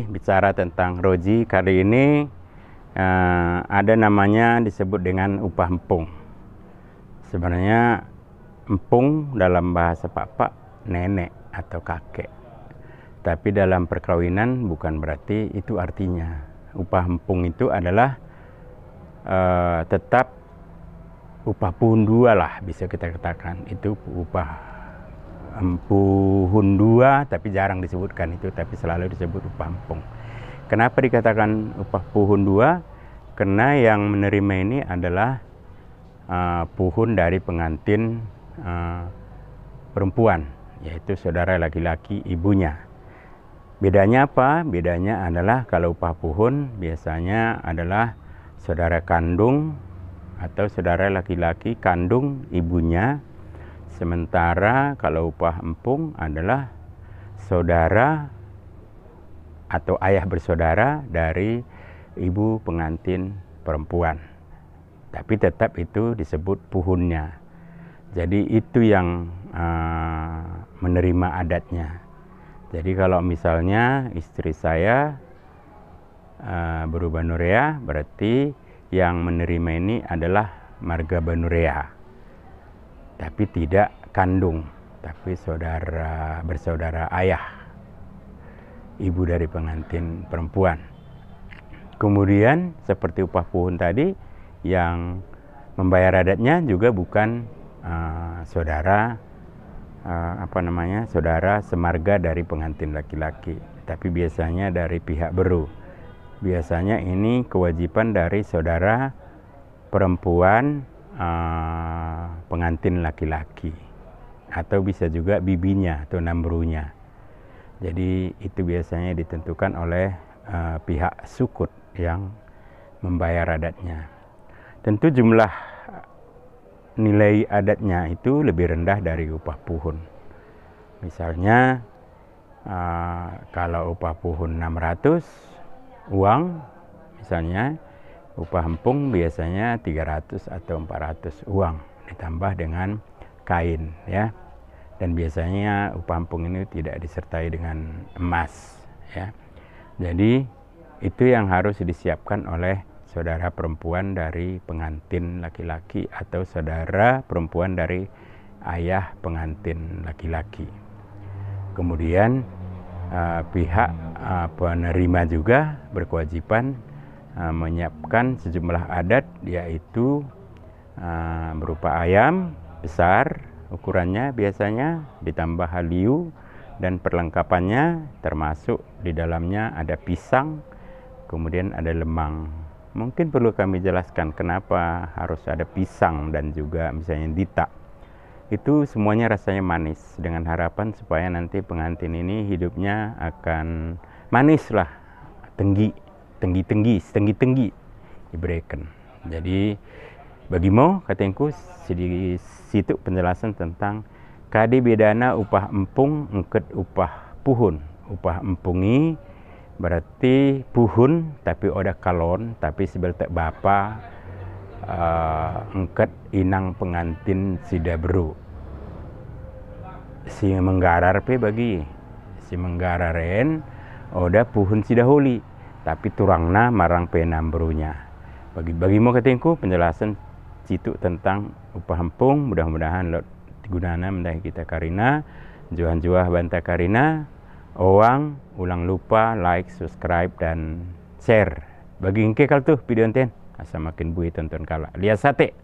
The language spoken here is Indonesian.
Bicara tentang roji, kali ini ada namanya disebut dengan upah empung. Sebenarnya empung dalam bahasa Pak nenek atau kakek. Tapi dalam perkawinan bukan berarti itu artinya. Upah empung itu adalah tetap upah puhun dua lah, bisa kita katakan. Itu upah puhun dua, tapi jarang disebutkan itu, tapi selalu disebut upah empung. Kenapa dikatakan upah puhun dua? Karena yang menerima ini adalah puhun dari pengantin perempuan, yaitu saudara laki-laki ibunya. Bedanya apa? Bedanya adalah kalau upah puhun biasanya adalah saudara kandung atau saudara laki-laki kandung ibunya. Sementara kalau upah empung adalah saudara atau ayah bersaudara dari ibu pengantin perempuan. Tapi tetap itu disebut puhunnya. Jadi itu yang menerima adatnya. Jadi kalau misalnya istri saya berubah Nurea, berarti yang menerima ini adalah marga Banurea. Tapi tidak kandung, tapi saudara bersaudara ayah, ibu dari pengantin perempuan. Kemudian seperti upah puhun tadi, yang membayar adatnya juga bukan saudara saudara semarga dari pengantin laki-laki, tapi biasanya dari pihak beru. Biasanya ini kewajiban dari saudara perempuan pengantin laki-laki, atau bisa juga bibinya atau nambrunya. Jadi itu biasanya ditentukan oleh pihak sukut yang membayar adatnya. Tentu jumlah nilai adatnya itu lebih rendah dari upah puhun. Misalnya kalau upah puhun 600 uang misalnya, upah empung biasanya 300 atau 400 uang ditambah dengan kain, ya. Dan biasanya upah empung ini tidak disertai dengan emas, ya. Jadi itu yang harus disiapkan oleh saudara perempuan dari pengantin laki-laki atau saudara perempuan dari ayah pengantin laki-laki. Kemudian pihak penerima juga berkewajiban menyiapkan sejumlah adat, yaitu berupa ayam besar ukurannya biasanya, ditambah haliu dan perlengkapannya, termasuk di dalamnya ada pisang, kemudian ada lemang. Mungkin perlu kami jelaskan kenapa harus ada pisang dan juga misalnya dita. Itu semuanya rasanya manis, dengan harapan supaya nanti pengantin ini hidupnya akan manis lah, tinggi diberikan. Jadi bagimu katengku di situ penjelasan tentang kadi bedana upah empung engket upah puhun. Upah empungi berarti puhun tapi oda kalon, tapi sebel tak bapa engket inang pengantin sida beru. Si menggarar pe bagi si menggararen oda puhun sida holi, tapi turangna marang penambrunya. Bagimu katengku penjelasan situ tentang upah empung, mudah-mudahan lot gunana mendahi kita karina, juah banta karina, owang ulang lupa like, subscribe dan share. Bagi engke kal tuh video enten, asa makin bui tonton kala. Lihat sate.